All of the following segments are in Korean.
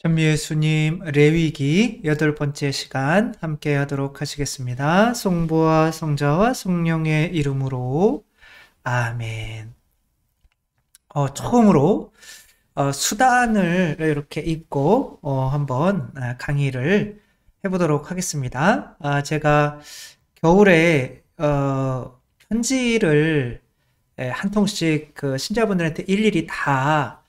찬미 예수님 레위기 8번째 시간 함께 하도록 하시겠습니다. 성부와 성자와 성령의 이름으로 아멘. 처음으로 수단을 이렇게 입고 한번 강의를 해보도록 하겠습니다. 제가 겨울에 편지를 한 통씩 그 신자분들한테 일일이 다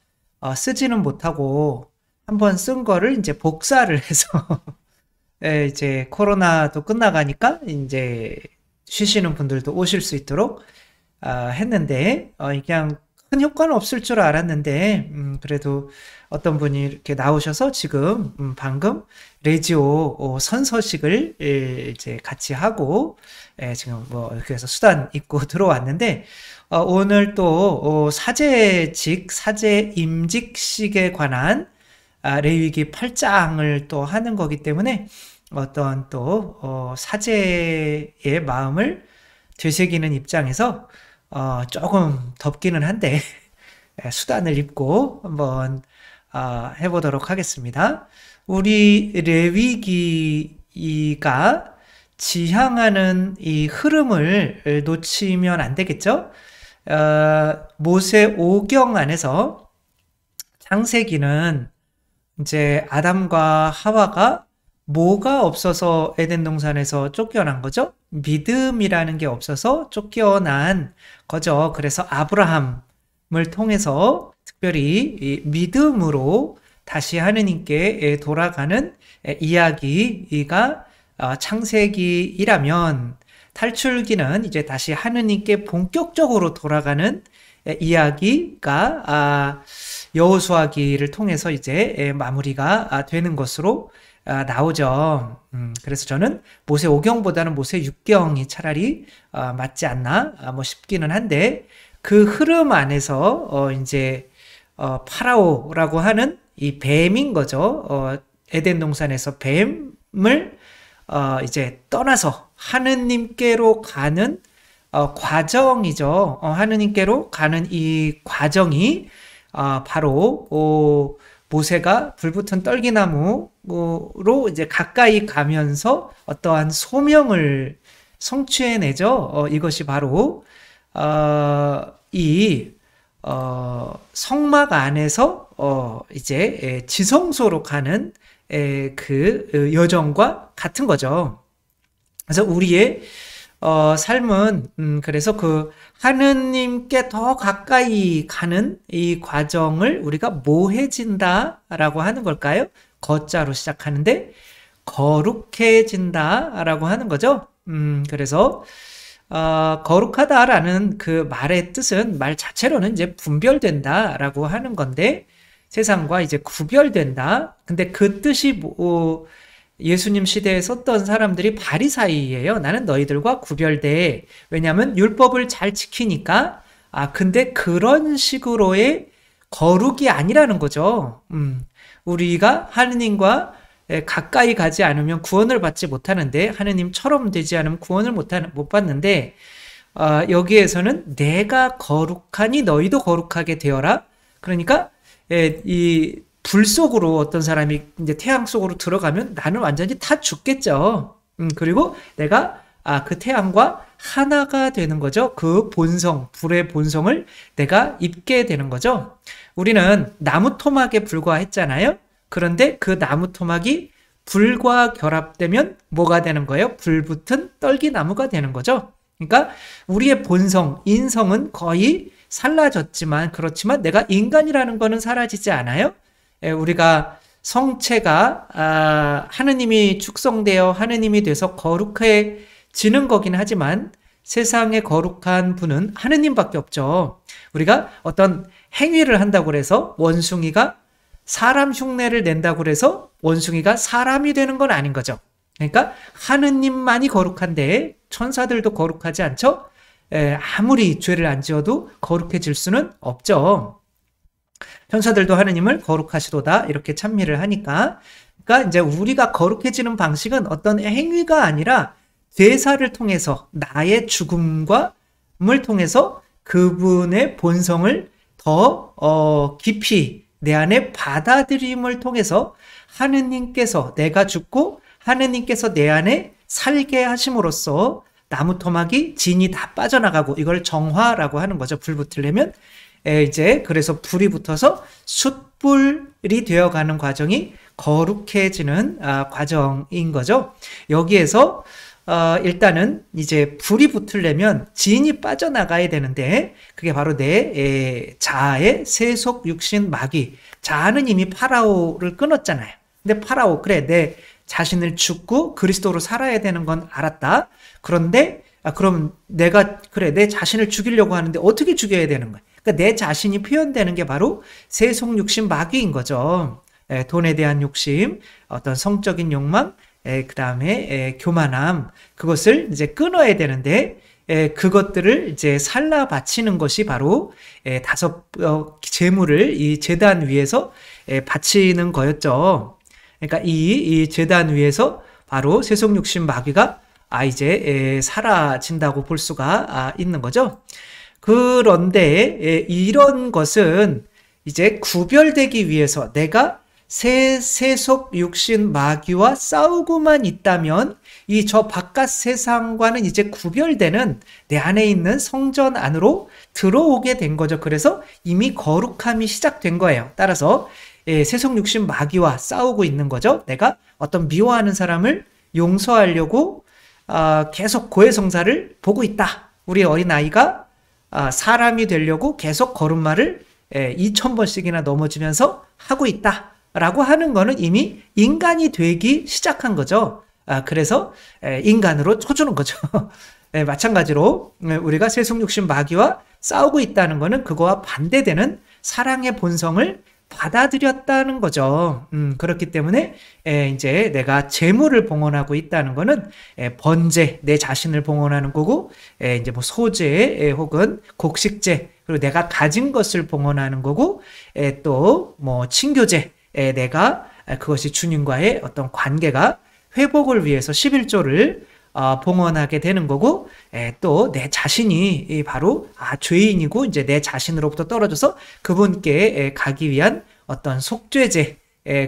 쓰지는 못하고 한번 쓴 거를 이제 복사를 해서 이제 코로나도 끝나가니까 이제 쉬시는 분들도 오실 수 있도록 했는데 그냥 큰 효과는 없을 줄 알았는데 그래도 어떤 분이 이렇게 나오셔서 지금 방금 레지오 선서식을 이제 같이 하고 지금 뭐 이렇게 해서 수단 입고 들어왔는데 오늘 또 사제직 사제 임직식에 관한 레위기 8장을 또 하는 거기 때문에 어떤 또 사제의 마음을 되새기는 입장에서 조금 덥기는 한데 수단을 입고 한번 해보도록 하겠습니다. 우리 레위기가 지향하는 이 흐름을 놓치면 안 되겠죠? 모세 오경 안에서 창세기는 이제 아담과 하와가 뭐가 없어서 에덴 동산에서 쫓겨난 거죠? 믿음이라는 게 없어서 쫓겨난 거죠. 그래서 아브라함을 통해서 특별히 이 믿음으로 다시 하느님께 돌아가는 이야기가 창세기이라면 탈출기는 이제 다시 하느님께 본격적으로 돌아가는 이야기가 여호수아기를 통해서 이제 마무리가 되는 것으로 나오죠. 그래서 저는 모세 5경보다는 모세 6경이 차라리 맞지 않나 뭐 싶기는 한데 그 흐름 안에서 이제 파라오라고 하는 이 뱀인 거죠. 에덴 동산에서 뱀을 이제 떠나서 하느님께로 가는 과정이죠. 하느님께로 가는 이 과정이 바로 모세가 불붙은 떨기나무로 이제 가까이 가면서 어떠한 소명을 성취해내죠. 이것이 바로 이 성막 안에서 이제 지성소로 가는 그 여정과 같은 거죠. 그래서 우리의 삶은 그래서 그 하느님께 더 가까이 가는 이 과정을 우리가 뭐해진다라고 하는 걸까요? 거자로 시작하는데 거룩해진다라고 하는 거죠. 그래서 거룩하다라는 그 말의 뜻은 말 자체로는 이제 분별된다라고 하는 건데 세상과 이제 구별된다. 근데 그 뜻이 예수님 시대에 썼던 사람들이 바리사이예요. 나는 너희들과 구별돼. 왜냐하면 율법을 잘 지키니까. 근데 그런 식으로의 거룩이 아니라는 거죠. 우리가 하느님과 가까이 가지 않으면 구원을 받지 못하는데 하느님처럼 되지 않으면 구원을 못 받는데 여기에서는 내가 거룩하니 너희도 거룩하게 되어라. 그러니까 이 불 속으로 어떤 사람이 이제 태양 속으로 들어가면 나는 완전히 다 죽겠죠. 그리고 내가 그 태양과 하나가 되는 거죠. 그 본성, 불의 본성을 내가 입게 되는 거죠. 우리는 나무 토막에 불과했잖아요. 그런데 그 나무 토막이 불과 결합되면 뭐가 되는 거예요? 불붙은 떨기나무가 되는 거죠. 그러니까 우리의 본성, 인성은 거의 사라졌지만 그렇지만 내가 인간이라는 거는 사라지지 않아요. 우리가 성체가 하느님이 축성되어 하느님이 돼서 거룩해지는 거긴 하지만 세상에 거룩한 분은 하느님밖에 없죠. 우리가 어떤 행위를 한다고 해서 원숭이가 사람 흉내를 낸다고 해서 원숭이가 사람이 되는 건 아닌 거죠. 그러니까 하느님만이 거룩한데 천사들도 거룩하지 않죠? 아무리 죄를 안 지어도 거룩해질 수는 없죠. 천사들도 하느님을 거룩하시도다 이렇게 찬미를 하니까 그러니까 이제 우리가 거룩해지는 방식은 어떤 행위가 아니라 제사를 통해서 나의 죽음과 을 통해서 그분의 본성을 더 깊이 내 안에 받아들임을 통해서 하느님께서 내가 죽고 하느님께서 내 안에 살게 하심으로써 나무 토막이 진이 다 빠져나가고 이걸 정화라고 하는 거죠. 불 붙으려면 이제 그래서 불이 붙어서 숯불이 되어가는 과정이 거룩해지는 과정인 거죠. 여기에서 일단은 이제 불이 붙으려면 진이 빠져나가야 되는데 그게 바로 내 자아의 세속 육신 마귀. 자아는 이미 파라오를 끊었잖아요. 근데 파라오 그래 내 자신을 죽고 그리스도로 살아야 되는 건 알았다. 그런데 그럼 내가 그래 내 자신을 죽이려고 하는데 어떻게 죽여야 되는 거야? 그러니까 내 자신이 표현되는 게 바로 세속 육신 마귀인 거죠. 돈에 대한 욕심, 어떤 성적인 욕망, 그 다음에 교만함, 그것을 이제 끊어야 되는데 그것들을 이제 살라 바치는 것이 바로 다섯 제물을 이 제단 위에서 바치는 거였죠. 그러니까 이 제단 위에서 바로 세속 육신 마귀가 이제 사라진다고 볼 수가 있는 거죠. 그런데 이런 것은 이제 구별되기 위해서 내가 세속 육신 마귀와 싸우고만 있다면 이 저 바깥 세상과는 이제 구별되는 내 안에 있는 성전 안으로 들어오게 된 거죠. 그래서 이미 거룩함이 시작된 거예요. 따라서 세속 육신 마귀와 싸우고 있는 거죠. 내가 어떤 미워하는 사람을 용서하려고 계속 고해성사를 보고 있다. 우리 어린아이가 사람이 되려고 계속 걸음마를 2000번씩이나 넘어지면서 하고 있다. 라고 하는 거는 이미 인간이 되기 시작한 거죠. 그래서 인간으로 쳐주는 거죠. 마찬가지로 우리가 세속 육신 마귀와 싸우고 있다는 거는 그거와 반대되는 사랑의 본성을 받아들였다는 거죠. 그렇기 때문에 이제 내가 재물을 봉헌하고 있다는 거는 번제, 내 자신을 봉헌하는 거고 이제 뭐 소제 혹은 곡식제, 그리고 내가 가진 것을 봉헌하는 거고 또 뭐 친교제, 내가 그것이 주님과의 어떤 관계가 회복을 위해서 11조를 봉헌하게 되는 거고 또 내 자신이 바로 죄인이고 이제 내 자신으로부터 떨어져서 그분께 가기 위한 어떤 속죄제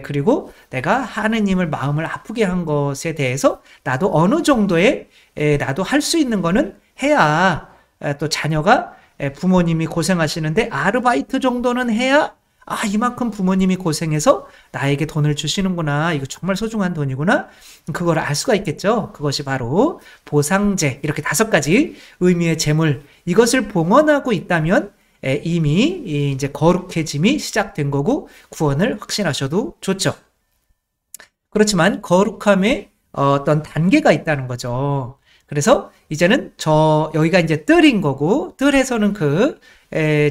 그리고 내가 하느님을 마음을 아프게 한 것에 대해서 나도 어느 정도의 나도 할 수 있는 거는 해야 또 자녀가 부모님이 고생하시는데 아르바이트 정도는 해야 이만큼 부모님이 고생해서 나에게 돈을 주시는구나. 이거 정말 소중한 돈이구나. 그걸 알 수가 있겠죠. 그것이 바로 보상제. 이렇게 5가지 의미의 제물. 이것을 봉헌하고 있다면 이미 이제 거룩해짐이 시작된 거고 구원을 확신하셔도 좋죠. 그렇지만 거룩함에 어떤 단계가 있다는 거죠. 그래서 이제는 여기가 이제 뜰인 거고 뜰에서는 그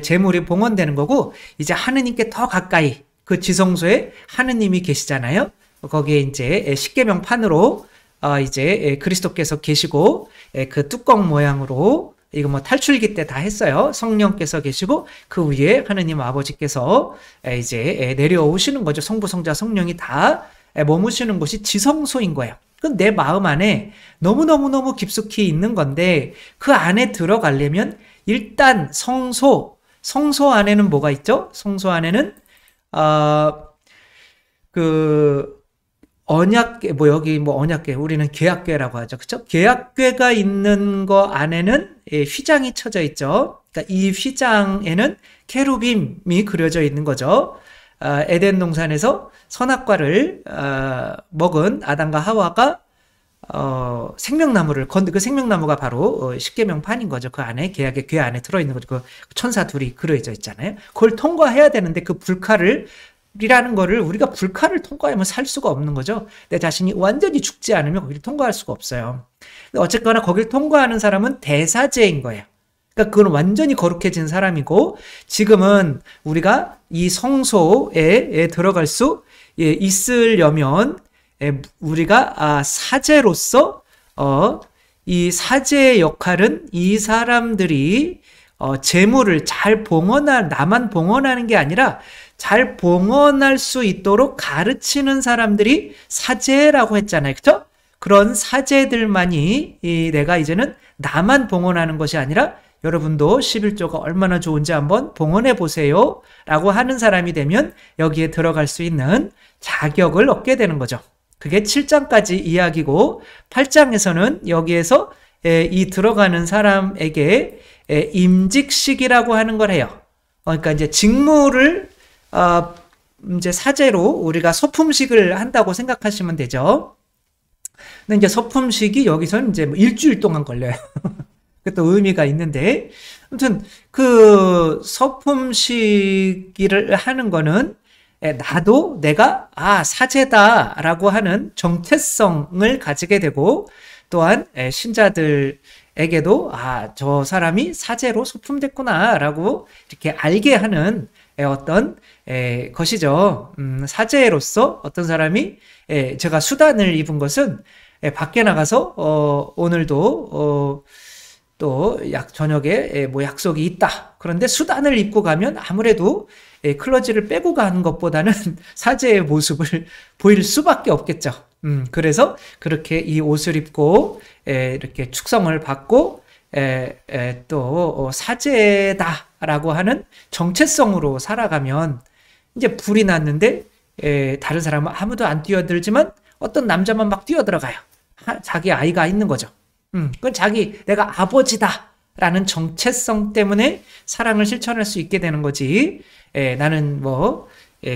제물이 봉헌되는 거고 이제 하느님께 더 가까이 그 지성소에 하느님이 계시잖아요. 거기에 이제 십계명판으로 이제 그리스도께서 계시고 그 뚜껑 모양으로 이거 뭐 탈출기 때 다 했어요. 성령께서 계시고 그 위에 하느님 아버지께서 이제 내려오시는 거죠. 성부, 성자, 성령이 다 머무시는 곳이 지성소인 거예요. 그건 내 마음 안에 너무너무너무 깊숙이 있는 건데 그 안에 들어가려면 일단 성소 안에는 뭐가 있죠? 성소 안에는 그 언약궤, 여기 언약궤, 우리는 계약궤라고 하죠. 그쵸? 계약궤가 있는 거 안에는 휘장이 쳐져 있죠. 그러니까 이 휘장에는 케루빔이 그려져 있는 거죠. 에덴 동산에서 선악과를 먹은 아담과 하와가 생명나무를 그 생명나무가 바로 십계명판인 거죠. 그 안에 계약의 궤 안에 들어있는 거죠. 그 천사 둘이 그려져 있잖아요. 그걸 통과해야 되는데 그 불칼이라는 거를 우리가 불칼을 통과하면 살 수가 없는 거죠. 내 자신이 완전히 죽지 않으면 거기를 통과할 수가 없어요. 근데 어쨌거나 거기를 통과하는 사람은 대사제인 거예요. 그러니까 그건 완전히 거룩해진 사람이고 지금은 우리가 이 성소에 들어갈 수 있으려면 우리가 사제로서 이 사제의 역할은 이 사람들이 재물을 잘 나만 봉헌하는 게 아니라 잘 봉헌할 수 있도록 가르치는 사람들이 사제라고 했잖아요. 그렇죠? 그런 사제들만이 내가 이제는 나만 봉헌하는 것이 아니라 여러분도 11조가 얼마나 좋은지 한번 봉헌해 보세요 라고 하는 사람이 되면 여기에 들어갈 수 있는 자격을 얻게 되는 거죠. 그게 7장까지 이야기고 8장에서는 여기에서 이 들어가는 사람에게 임직식이라고 하는 걸 해요. 그러니까 이제 직무를 이제 사제로 우리가 소품식을 한다고 생각하시면 되죠. 근데 이제 소품식이 여기서는 이제 일주일 동안 걸려요. 그것도 의미가 있는데, 아무튼 그 소품식을 하는 거는 나도 내가 사제다라고 하는 정체성을 가지게 되고, 또한 신자들에게도 저 사람이 사제로 소품됐구나라고 이렇게 알게 하는 어떤 것이죠. 사제로서 어떤 사람이 제가 수단을 입은 것은 밖에 나가서 오늘도 또 저녁에 뭐 약속이 있다. 그런데 수단을 입고 가면 아무래도 클러지를 빼고 가는 것보다는 사제의 모습을 보일 수밖에 없겠죠. 그래서 그렇게 이 옷을 입고 이렇게 축성을 받고 또 사제다라고 하는 정체성으로 살아가면 이제 불이 났는데 다른 사람은 아무도 안 뛰어들지만 어떤 남자만 막 뛰어들어가요. 자기 아이가 있는 거죠. 그건 내가 아버지다라는 정체성 때문에 사랑을 실천할 수 있게 되는 거지. 나는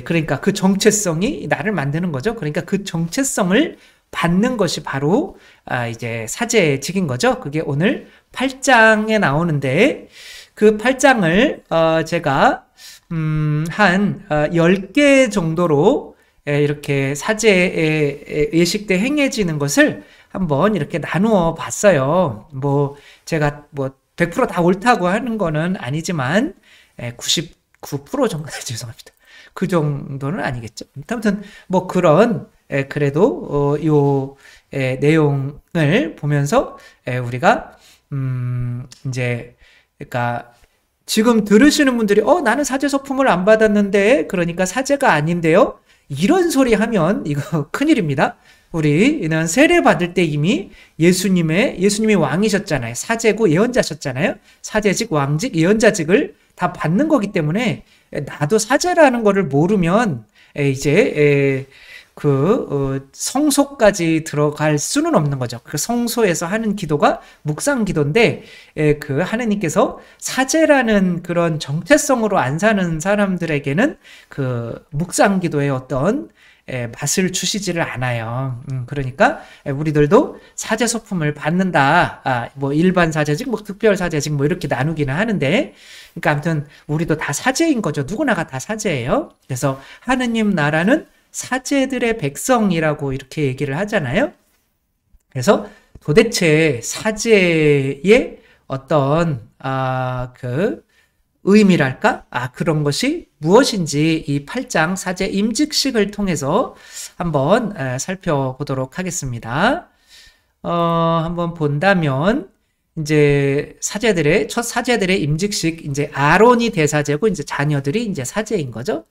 그러니까 그 정체성이 나를 만드는 거죠. 그러니까 그 정체성을 받는 것이 바로 이제 사제직인 거죠. 그게 오늘 8장에 나오는데 그 8장을 제가 한 10개 정도로 이렇게 사제의 예식 때 행해지는 것을 한번 이렇게 나누어 봤어요. 제가 100% 다 옳다고 하는 거는 아니지만 99% 정도 죄송합니다. 그 정도는 아니겠죠. 아무튼 그런 그래도 요 내용을 보면서 우리가 이제 그러니까 지금 들으시는 분들이 나는 사제 소품을 안 받았는데 그러니까 사제가 아닌데요. 이런 소리 하면 이거 큰일입니다. 우리는 세례 받을 때 이미 예수님이 왕이셨잖아요. 사제고 예언자셨잖아요. 사제직, 왕직, 예언자직을 다 받는 거기 때문에 나도 사제라는 거를 모르면 이제 성소까지 들어갈 수는 없는 거죠. 그 성소에서 하는 기도가 묵상 기도인데 그 하느님께서 사제라는 그런 정체성으로 안 사는 사람들에게는 그 묵상 기도의 어떤 맛을 주시지를 않아요. 그러니까 우리들도 사제 소품을 받는다. 일반 사제직, 특별 사제직 이렇게 나누기는 하는데, 그러니까 아무튼 우리도 다 사제인 거죠. 누구나가 다 사제예요. 그래서 하느님 나라는 사제들의 백성이라고 이렇게 얘기를 하잖아요. 그래서 도대체 사제의 어떤 그 의미랄까? 그런 것이 무엇인지 이 8장 사제 임직식을 통해서 한번 살펴보도록 하겠습니다. 한번 본다면 이제 첫 사제들의 임직식, 이제 아론이 대사제고 이제 자녀들이 이제 사제인 거죠.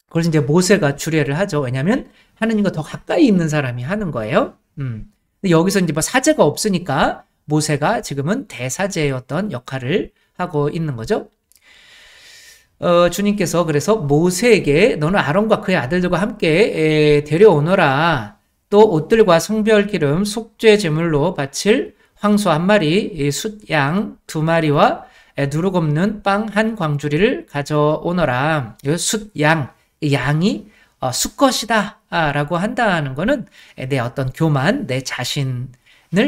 그래서 이제 모세가 주례를 하죠. 왜냐하면 하느님과 더 가까이 있는 사람이 하는 거예요. 근데 여기서 이제 사제가 없으니까 모세가 지금은 대사제의 어떤 역할을 하고 있는 거죠. 주님께서 그래서 모세에게 너는 아론과 그의 아들들과 함께 데려오너라. 또 옷들과 성별 기름 속죄 제물로 바칠 황소 1마리, 숫양 2마리와 누룩 없는 빵 1광주리를 가져오너라. 양이 수컷이다 라고 한다는 거는 내 어떤 교만, 내 자신을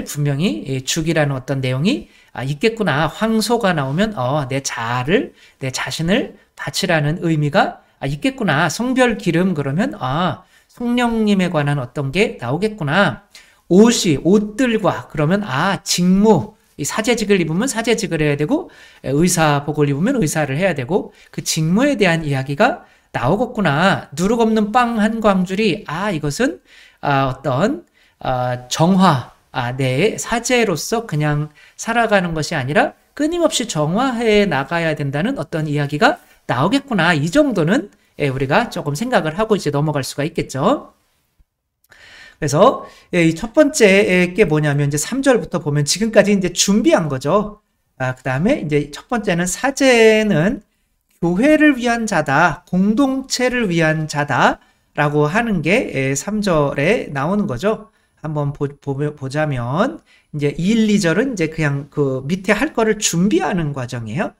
분명히 죽이라는 어떤 내용이 있겠구나. 황소가 나오면 내 자신을 바치라는 의미가 있겠구나. 성별 기름 그러면 성령님에 관한 어떤 게 나오겠구나. 옷들과 그러면 직무, 이 사제직을 입으면 사제직을 해야 되고 의사복을 입으면 의사를 해야 되고 그 직무에 대한 이야기가 나오겠구나. 누룩 없는 빵 1광주리, 이것은 어떤 정화, 내 사제로서 그냥 살아가는 것이 아니라 끊임없이 정화해 나가야 된다는 어떤 이야기가 나오겠구나. 이 정도는 우리가 조금 생각을 하고 이제 넘어갈 수가 있겠죠. 그래서 이 첫 번째 게 뭐냐면 이제 3절부터 보면 지금까지 이제 준비한 거죠. 그 다음에 이제 첫 번째는 사제는 교회를 위한 자다, 공동체를 위한 자다라고 하는 게 3절에 나오는 거죠. 한번 보자면 이제 1, 2절은 이제 그냥 그 밑에 할 거를 준비하는 과정이에요.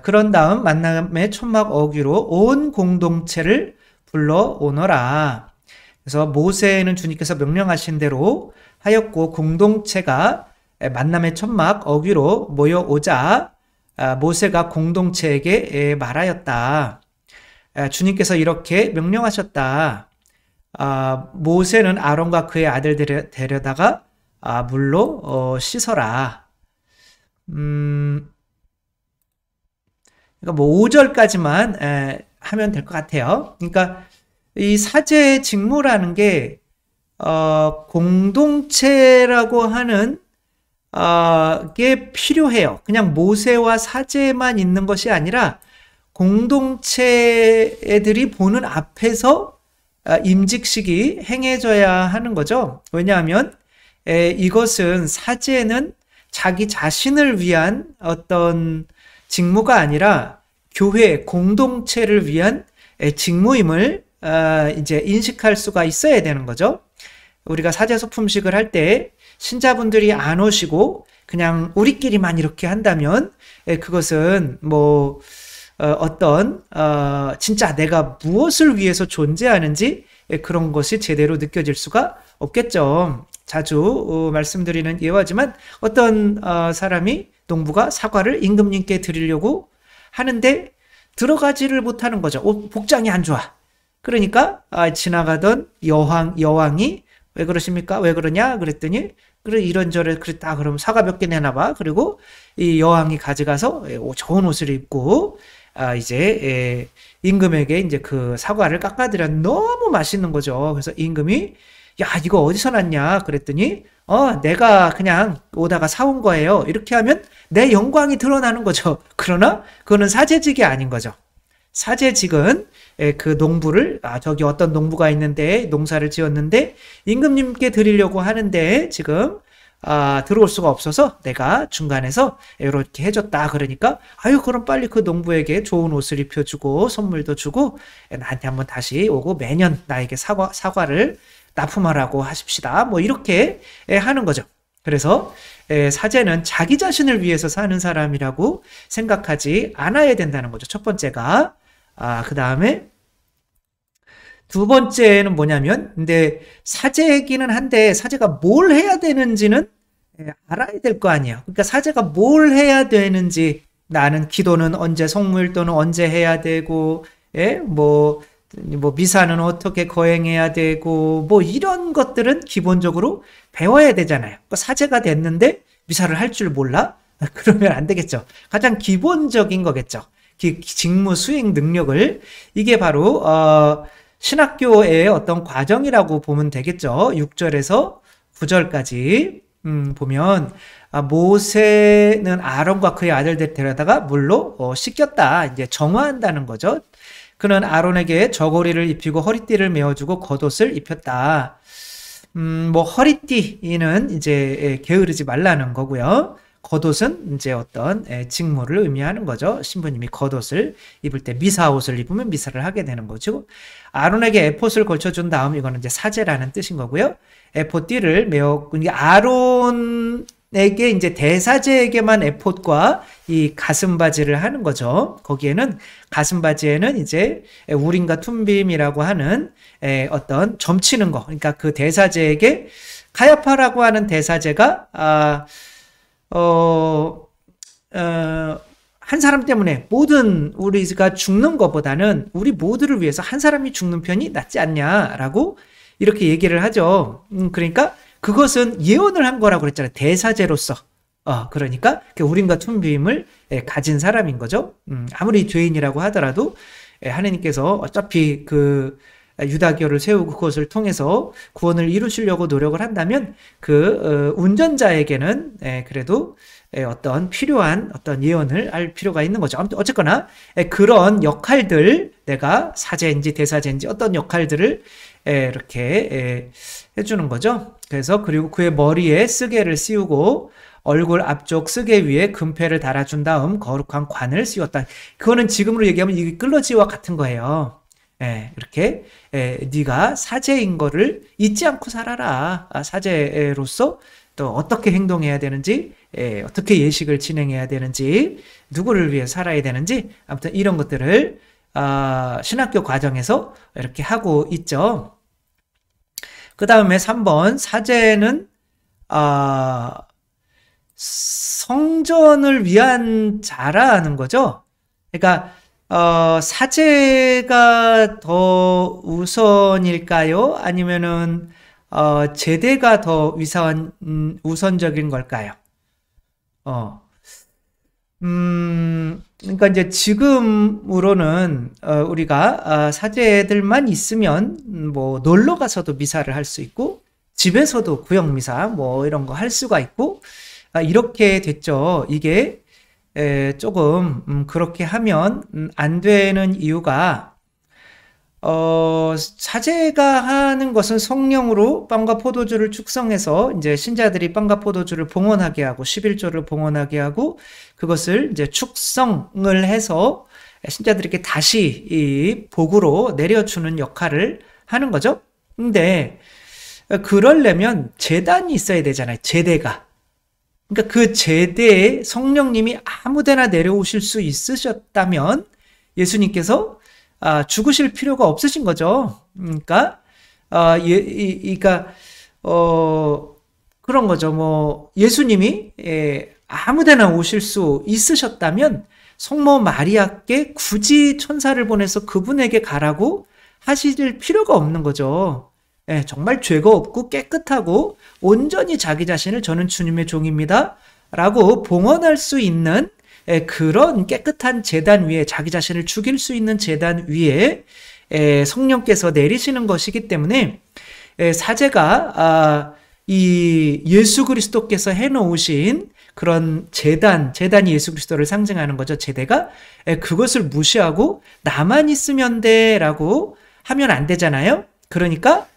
그런 다음 만남의 천막 어귀로 온 공동체를 불러오너라. 그래서 모세는 주님께서 명령하신 대로 하였고 공동체가 만남의 천막 어귀로 모여오자 모세가 공동체에게 말하였다. 주님께서 이렇게 명령하셨다. 모세는 아론과 그의 아들 데려다가 물로 씻어라. 그러니까 뭐 5절까지만 하면 될 것 같아요. 그러니까 이 사제의 직무라는 게 공동체라고 하는 게 필요해요. 그냥 모세와 사제만 있는 것이 아니라 공동체 애들이 보는 앞에서 임직식이 행해져야 하는 거죠. 왜냐하면 이것은 사제는 자기 자신을 위한 어떤 직무가 아니라 교회 공동체를 위한 직무임을 이제 인식할 수가 있어야 되는 거죠. 우리가 사제 소품식을 할 때 신자분들이 안 오시고 그냥 우리끼리만 이렇게 한다면 그것은 뭐 어떤 진짜 내가 무엇을 위해서 존재하는지 그런 것이 제대로 느껴질 수가 없겠죠. 자주 말씀드리는 예화지만 어떤 사람이 농부가 사과를 임금님께 드리려고 하는데 들어가지를 못하는 거죠. 복장이 안 좋아. 그러니까 지나가던 여왕이 왜 그러십니까? 왜 그러냐? 그랬더니 그래 이런저런 그랬다. 그럼 사과 몇 개 내놔봐. 그리고 이 여왕이 가져가서 좋은 옷을 입고 이제 임금에게 이제 그 사과를 깎아드려 너무 맛있는 거죠. 그래서 임금이 야 이거 어디서 났냐? 그랬더니 내가 그냥 오다가 사온 거예요. 이렇게 하면 내 영광이 드러나는 거죠. 그러나 그거는 사제직이 아닌 거죠. 사제직은 그 농부를 저기 어떤 농부가 있는데 농사를 지었는데 임금님께 드리려고 하는데 지금 들어올 수가 없어서 내가 중간에서 이렇게 해줬다. 그러니까 아유 그럼 빨리 그 농부에게 좋은 옷을 입혀주고 선물도 주고 나한테 한번 다시 오고 매년 나에게 사과를 납품하라고 하십시다. 뭐 이렇게 하는 거죠. 그래서 사제는 자기 자신을 위해서 사는 사람이라고 생각하지 않아야 된다는 거죠. 첫 번째가. 그 다음에 두 번째는 뭐냐면, 근데 사제이기는 한데 사제가 뭘 해야 되는지는 알아야 될 거 아니에요. 그러니까 사제가 뭘 해야 되는지, 나는 기도는 언제, 성물도는 언제 해야 되고, 뭐 미사는 어떻게 거행해야 되고, 뭐 이런 것들은 기본적으로 배워야 되잖아요. 그러니까 사제가 됐는데 미사를 할 줄 몰라? 그러면 안 되겠죠. 가장 기본적인 거겠죠. 직무 수행 능력을, 이게 바로 신학교의 어떤 과정이라고 보면 되겠죠. 6절에서 9절까지 보면 모세는 아론과 그의 아들들 데려다가 물로 씻겼다. 이제 정화한다는 거죠. 그는 아론에게 저고리를 입히고 허리띠를 메어주고 겉옷을 입혔다. 뭐 허리띠는 이제 게으르지 말라는 거고요. 겉옷은 이제 어떤 직무를 의미하는 거죠. 신부님이 겉옷을 입을 때 미사옷을 입으면 미사를 하게 되는 거죠. 아론에게 에봇을 걸쳐준 다음, 이거는 이제 사제라는 뜻인 거고요. 에봇띠를 메어, 아론에게 이제 대사제에게만 에봇과 이 가슴바지를 하는 거죠. 거기에는 가슴바지에는 이제 우림과 툼빔이라고 하는 어떤 점치는 거. 그러니까 그 대사제에게 가야파라고 하는 대사제가 한 사람 때문에 모든 우리가 죽는 것보다는 우리 모두를 위해서 한 사람이 죽는 편이 낫지 않냐라고 이렇게 얘기를 하죠. 그러니까 그것은 예언을 한 거라고 그랬잖아요. 대사제로서. 그러니까 우림과 툼빔을 가진 사람인 거죠. 아무리 죄인이라고 하더라도 하나님께서 어차피 그 유다교를 세우고 그것을 통해서 구원을 이루시려고 노력을 한다면 그 운전자에게는 그래도 어떤 필요한 어떤 예언을 할 필요가 있는 거죠. 아무튼 어쨌거나 그런 역할들, 내가 사제인지 대사제인지 어떤 역할들을 이렇게 해주는 거죠. 그래서 그리고 그의 머리에 쓰개를 씌우고 얼굴 앞쪽 쓰개 위에 금패를 달아준 다음 거룩한 관을 씌웠다. 그거는 지금으로 얘기하면 이게 끌러지와 같은 거예요. 이렇게 네가 사제인 거를 잊지 않고 살아라. 사제로서 또 어떻게 행동해야 되는지, 어떻게 예식을 진행해야 되는지, 누구를 위해 살아야 되는지, 아무튼 이런 것들을 신학교 과정에서 이렇게 하고 있죠. 그 다음에 3번 사제는 성전을 위한 자라는 거죠. 그러니까 사제가 더 우선일까요? 아니면은 제대가 더 우선적인 걸까요? 그러니까 이제 지금으로는 우리가 사제들만 있으면 뭐 놀러 가서도 미사를 할 수 있고 집에서도 구역 미사 뭐 이런 거 할 수가 있고 이렇게 됐죠. 이게 조금 그렇게 하면 안 되는 이유가 사제가 하는 것은 성령으로 빵과 포도주를 축성해서 이제 신자들이 빵과 포도주를 봉헌하게 하고 11조를 봉헌하게 하고 그것을 이제 축성을 해서 신자들에게 다시 이 복으로 내려주는 역할을 하는 거죠. 근데 그러려면 제단이 있어야 되잖아요. 제대가. 그러니까 그 제대에 성령님이 아무데나 내려오실 수 있으셨다면 예수님께서 죽으실 필요가 없으신 거죠. 그러니까 그런 거죠. 뭐 예수님이 아무데나 오실 수 있으셨다면 성모 마리아께 굳이 천사를 보내서 그분에게 가라고 하실 필요가 없는 거죠. 정말 죄가 없고 깨끗하고 온전히 자기 자신을 저는 주님의 종입니다 라고 봉헌할 수 있는 그런 깨끗한 제단 위에 자기 자신을 죽일 수 있는 제단 위에 성령께서 내리시는 것이기 때문에 사제가 이 예수 그리스도께서 해놓으신 그런 제단이 예수 그리스도를 상징하는 거죠. 제대가 그것을 무시하고 나만 있으면 돼라고 하면 안 되잖아요. 그러니까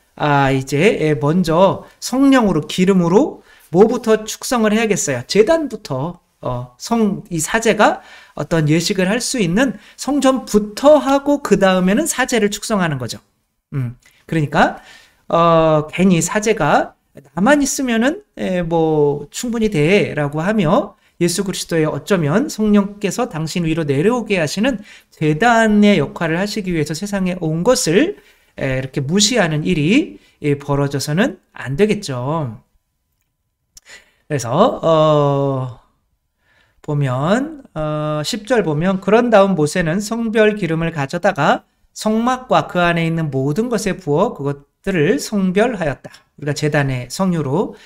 이제 먼저 성령으로 기름으로 뭐부터 축성을 해야겠어요. 제단부터 이 사제가 어떤 예식을 할 수 있는 성전부터 하고 그 다음에는 사제를 축성하는 거죠. 그러니까 괜히 사제가 나만 있으면은 뭐 충분히 돼라고 하며 예수 그리스도의 어쩌면 성령께서 당신 위로 내려오게 하시는 제단의 역할을 하시기 위해서 세상에 온 것을 이렇게 무시하는 일이 벌어져서는 안 되겠죠. 그래서 보면 10절 보면 그런 다음 모세는 성별 기름을 가져다가 성막과 그 안에 있는 모든 것에 부어 그것들을 성별하였다. 우리가 제단의 성유로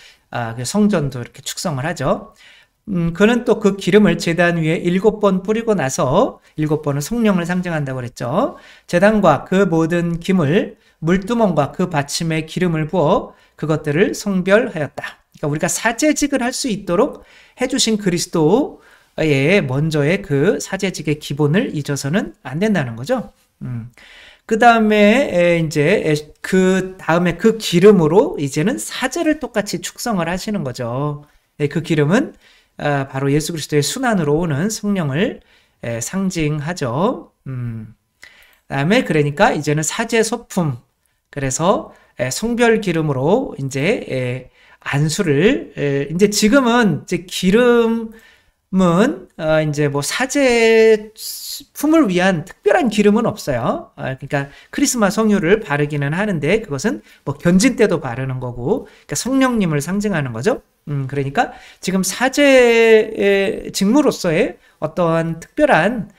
성전도 이렇게 축성을 하죠. 그는 또 그 기름을 제단 위에 7번 뿌리고 나서 7번은 성령을 상징한다고 그랬죠. 제단과 그 모든 기물, 물두멍과 그 받침에 기름을 부어 그것들을 성별하였다. 그러니까 우리가 사제직을 할 수 있도록 해주신 그리스도의 먼저의 그 사제직의 기본을 잊어서는 안 된다는 거죠. 그 다음에 이제 그 다음에 그 기름으로 이제는 사제를 똑같이 축성을 하시는 거죠. 그 기름은 바로 예수 그리스도의 순환으로 오는 성령을 상징하죠. 그다음에 그러니까 이제는 사제 소품, 그래서 성별 기름으로 이제 안수를 이제 지금은 이제 기름은 이제 뭐 사제 품을 위한 특별한 기름은 없어요. 그러니까 크리스마 성유를 바르기는 하는데 그것은 뭐 견진 때도 바르는 거고, 그러니까 성령님을 상징하는 거죠. 그러니까 지금 사제의 직무로서의 어떠한 특별한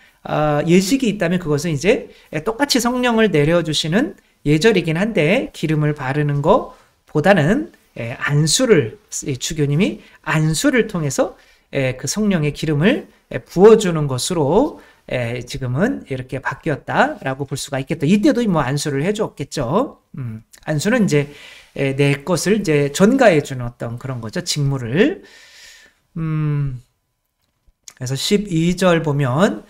예식이 있다면 그것은 이제 똑같이 성령을 내려주시는 예절이긴 한데 기름을 바르는 것보다는 안수를 주교님이 안수를 통해서 그 성령의 기름을 부어주는 것으로 지금은 이렇게 바뀌었다라고 볼 수가 있겠다. 이때도 뭐 안수를 해줬겠죠. 안수는 이제 내 것을 이제 전가해 주는 어떤 그런 거죠. 직무를. 그래서 12절 보면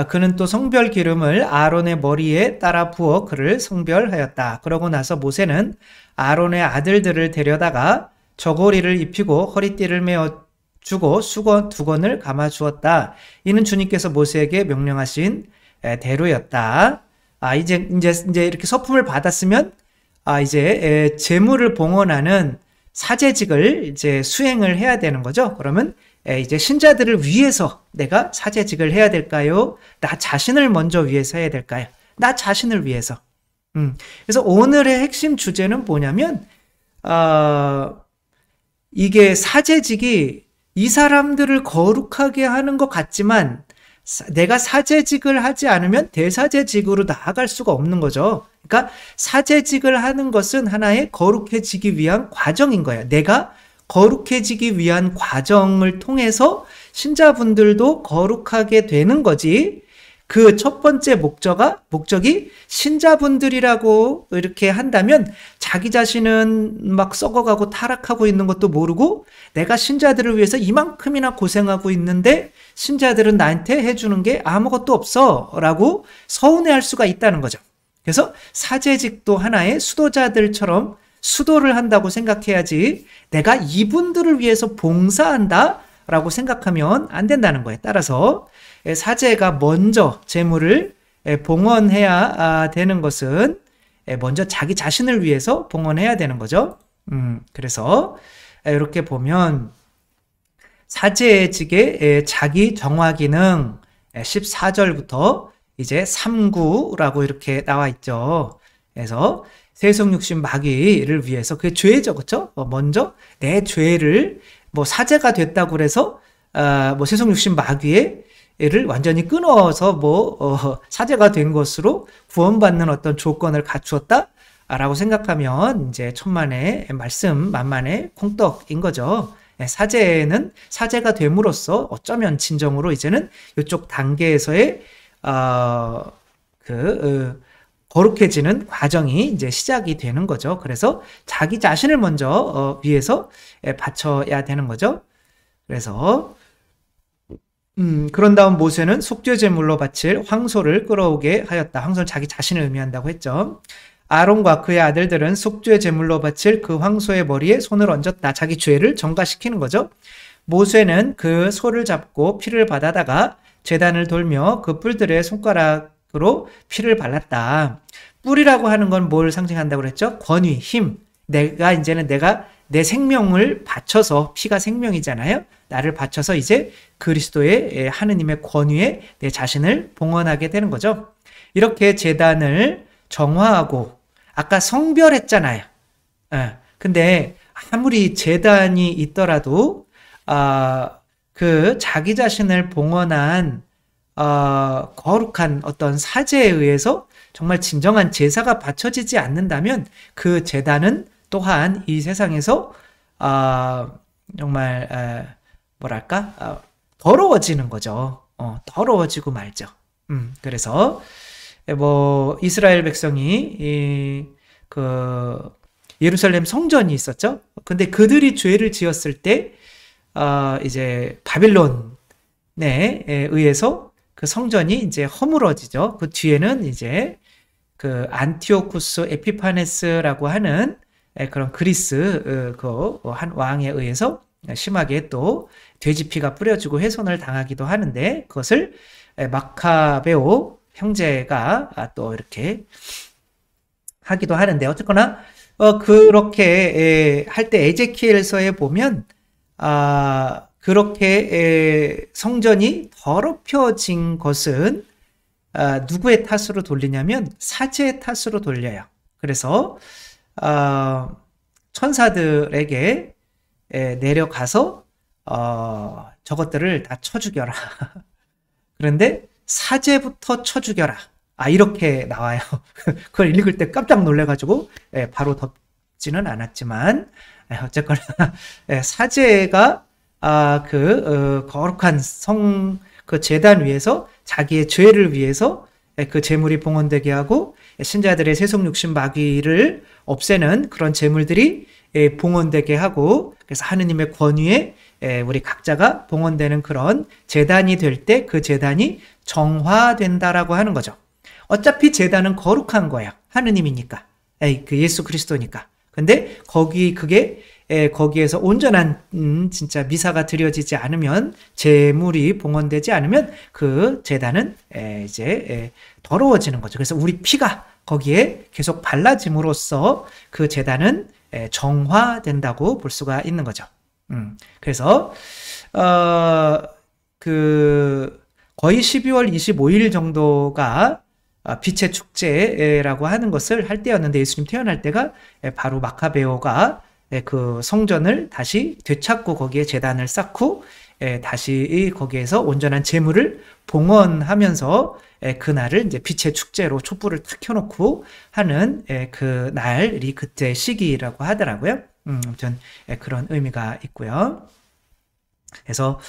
그는 또 성별 기름을 아론의 머리에 따라 부어 그를 성별하였다. 그러고 나서 모세는 아론의 아들들을 데려다가 저고리를 입히고 허리띠를 메어 주고 수건 두 건을 감아 주었다. 이는 주님께서 모세에게 명령하신 대로였다. 이제 이렇게 서품을 받았으면 이제 재물을 봉헌하는 사제직을 이제 수행을 해야 되는 거죠. 그러면 이제 신자들을 위해서 내가 사제직을 해야 될까요? 나 자신을 먼저 위해서 해야 될까요? 나 자신을 위해서. 그래서 오늘의 핵심 주제는 뭐냐면 이게 사제직이 이 사람들을 거룩하게 하는 것 같지만 내가 사제직을 하지 않으면 대사제직으로 나아갈 수가 없는 거죠. 그러니까 사제직을 하는 것은 하나의 거룩해지기 위한 과정인 거예요. 내가 거룩해지기 위한 과정을 통해서 신자분들도 거룩하게 되는 거지. 그 첫 번째 목적이 신자분들이라고 이렇게 한다면 자기 자신은 막 썩어가고 타락하고 있는 것도 모르고 내가 신자들을 위해서 이만큼이나 고생하고 있는데 신자들은 나한테 해주는 게 아무것도 없어 라고 서운해할 수가 있다는 거죠. 그래서 사제직도 하나의 수도자들처럼 수도를 한다고 생각해야지 내가 이분들을 위해서 봉사한다 라고 생각하면 안 된다는 거예요. 따라서 사제가 먼저 재물을 봉헌해야 되는 것은 먼저 자기 자신을 위해서 봉헌해야 되는 거죠. 그래서 이렇게 보면 사제직의 자기 정화 기능 14절부터 이제 3구라고 이렇게 나와 있죠. 그래서 세속육신 마귀를 위해서 그게 죄죠, 그렇죠? 먼저 내 죄를 뭐 사제가 됐다고 그래서 뭐 세속육신 마귀를 완전히 끊어서 사제가 된 것으로 구원받는 어떤 조건을 갖추었다라고 생각하면 이제 천만의 말씀 만만의 콩떡인 거죠. 사제는 사제가 됨으로써 어쩌면 진정으로 이제는 이쪽 단계에서의 거룩해지는 과정이 이제 시작이 되는 거죠. 그래서 자기 자신을 먼저 위해서 바쳐야 되는 거죠. 그래서 그런 다음 모세는 속죄 제물로 바칠 황소를 끌어오게 하였다. 황소는 자기 자신을 의미한다고 했죠. 아론과 그의 아들들은 속죄 제물로 바칠 그 황소의 머리에 손을 얹었다. 자기 죄를 전가시키는 거죠. 모세는 그 소를 잡고 피를 받아다가 제단을 돌며 그 뿔들의 손가락으로 피를 발랐다. 뿔이라고 하는 건 뭘 상징한다고 그랬죠? 권위, 힘. 이제는 내가 내 생명을 바쳐서, 피가 생명이잖아요. 나를 바쳐서 이제 그리스도의 하느님의 권위에 내 자신을 봉헌하게 되는 거죠. 이렇게 제단을 정화하고 아까 성별했잖아요. 근데 아무리 제단이 있더라도 그 자기 자신을 봉헌한 거룩한 어떤 사제에 의해서 정말 진정한 제사가 바쳐지지 않는다면 그 제단은 또한 이 세상에서 정말 더러워지는 거죠. 더러워지고 말죠. 그래서 뭐 이스라엘 백성이 예루살렘 성전이 있었죠. 근데 그들이 죄를 지었을 때 이제 바빌론에 의해서 그 성전이 이제 허물어지죠. 그 뒤에는 이제 그 안티오쿠스 에피파네스라고 하는 그런 그리스 한 왕에 의해서 심하게 또 돼지피가 뿌려지고 훼손을 당하기도 하는데 그것을 마카베오 형제가 또 이렇게 하기도 하는데 어쨌거나 그렇게 할 때 에제키엘서에 보면 그렇게 성전이 더럽혀진 것은 누구의 탓으로 돌리냐면 사제의 탓으로 돌려요. 그래서 천사들에게 내려가서 저것들을 다 쳐 죽여라. 그런데 사제부터 쳐 죽여라. 이렇게 나와요. 그걸 읽을 때 깜짝 놀래가지고 바로 덮지는 않았지만 어쨌거나 사제가 거룩한 그 제단 위에서 자기의 죄를 위해서 그 제물이 봉헌되게 하고 신자들의 세속육신 마귀를 없애는 그런 제물들이 봉헌되게 하고 그래서 하느님의 권위에 우리 각자가 봉헌되는 그런 제단이 될 때 그 제단이 정화된다라고 하는 거죠. 어차피 제단은 거룩한 거야. 하느님이니까. 그 예수 그리스도니까. 근데 그게 거기에서 온전한 진짜 미사가 드려지지 않으면, 제물이 봉헌되지 않으면 그 제단은 이제 더러워지는 거죠. 그래서 우리 피가 거기에 계속 발라짐으로써 그 제단은 정화된다고 볼 수가 있는 거죠. 그래서 거의 12월 25일 정도가 빛의 축제라고 하는 것을 할 때였는데, 예수님 태어날 때가 바로 마카베오가 그 성전을 다시 되찾고 거기에 제단을 쌓고 다시 거기에서 온전한 제물을 봉헌하면서 그날을 이제 빛의 축제로 촛불을 탁 켜놓고 하는 그 날이 그때 시기라고 하더라고요. 아무튼 그런 의미가 있고요. 그래서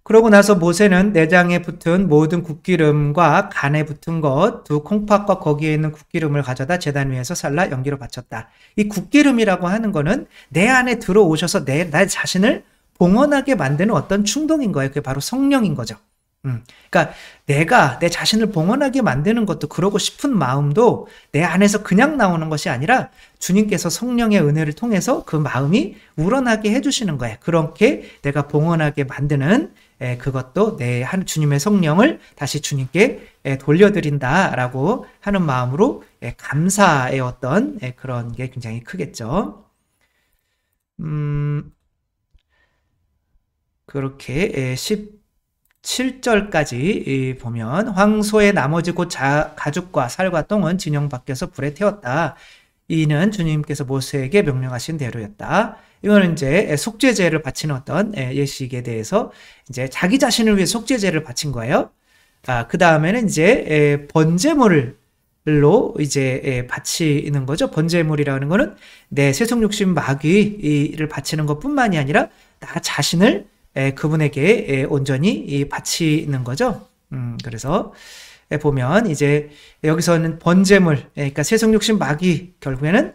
그러고 나서 모세는 내장에 붙은 모든 국기름과 간에 붙은 것, 두 콩팥과 거기에 있는 국기름을 가져다 제단 위에서 살라 연기로 바쳤다. 이 국기름이라고 하는 거는 내 안에 들어오셔서 나 자신을 봉헌하게 만드는 어떤 충동인 거예요. 그게 바로 성령인 거죠. 그러니까 내가 내 자신을 봉헌하게 만드는 것도, 그러고 싶은 마음도 내 안에서 그냥 나오는 것이 아니라 주님께서 성령의 은혜를 통해서 그 마음이 우러나게 해주시는 거예요. 그렇게 내가 봉헌하게 만드는 그것도 내 주님의 성령을 다시 주님께 돌려드린다라고 하는 마음으로 감사의 어떤 그런 게 굉장히 크겠죠. 그렇게 17절까지 보면, 황소의 나머지 곧 가죽과 살과 똥은 진영 밖에서 불에 태웠다. 이는 주님께서 모세에게 명령하신 대로였다. 이거는 이제 속죄제를 바치는 어떤 예식에 대해서 이제 자기 자신을 위해 속죄제를 바친 거예요. 그 다음에는 이제 번제물로 이제 바치는 거죠. 번제물이라는 거는 내 세속욕심 마귀를 바치는 것뿐만이 아니라 나 자신을 그분에게 온전히 바치는 거죠. 그래서 보면 이제 여기서는 번제물, 그러니까 세속욕심 마귀, 결국에는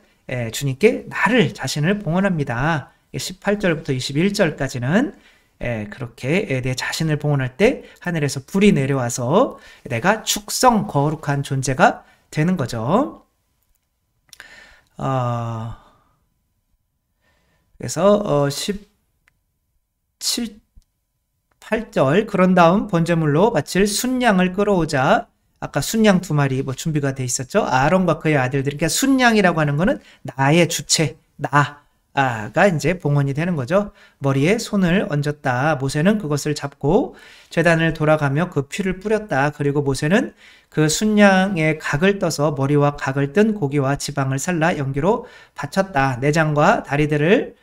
주님께 나를 자신을 봉헌합니다. 18절부터 21절까지는 그렇게 내 자신을 봉헌할 때 하늘에서 불이 내려와서 내가 축성 거룩한 존재가 되는 거죠. 그래서 8절, 그런 다음 번제물로 바칠 순양을 끌어오자. 아까 순양 2마리 준비가 돼 있었죠. 아론과 그의 아들들이, 그러니까 순양이라고 하는 거는 나의 주체, 나가 이제 봉헌이 되는 거죠. 머리에 손을 얹었다. 모세는 그것을 잡고 제단을 돌아가며 그 피를 뿌렸다. 그리고 모세는 그 순양의 각을 떠서 머리와 각을 뜬 고기와 지방을 살라 연기로 바쳤다. 내장과 다리들을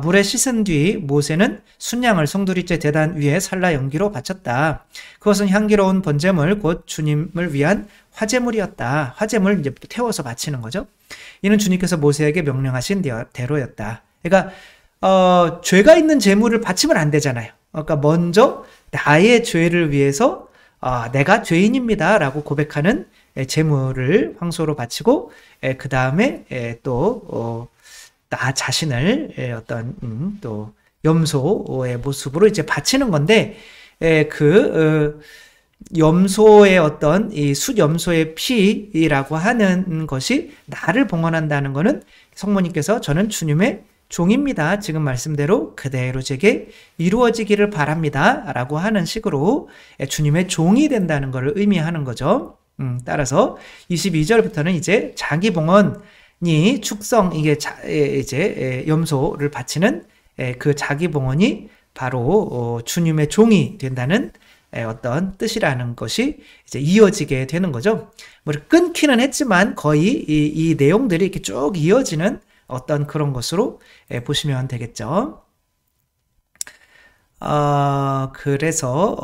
물에 씻은 뒤 모세는 순양을 송두리째 제단 위에 살라 연기로 바쳤다. 그것은 향기로운 번제물, 곧 주님을 위한 화제물이었다. 화제물 이제 태워서 바치는 거죠. 이는 주님께서 모세에게 명령하신 대로였다. 그러니까 죄가 있는 제물을 바치면 안 되잖아요. 그러니까 먼저 나의 죄를 위해서 내가 죄인입니다 라고 고백하는 제물을 황소로 바치고, 그 다음에 또 나 자신을 어떤 또 염소의 모습으로 이제 바치는 건데, 염소의 어떤 이 숫염소의 피라고 하는 것이 나를 봉헌한다는 것은, 성모님께서 저는 주님의 종입니다. 지금 말씀대로 그대로 제게 이루어지기를 바랍니다. 라고 하는 식으로 주님의 종이 된다는 것을 의미하는 거죠. 따라서 22절부터는 이제 자기 봉헌, 축성, 이게 이제 염소를 바치는 그 자기 봉헌이 바로 주님의 종이 된다는 어떤 뜻이라는 것이 이제 이어지게 되는 거죠. 뭐 끊기는 했지만 거의 이 내용들이 이렇게 쭉 이어지는 어떤 그런 것으로 보시면 되겠죠. 그래서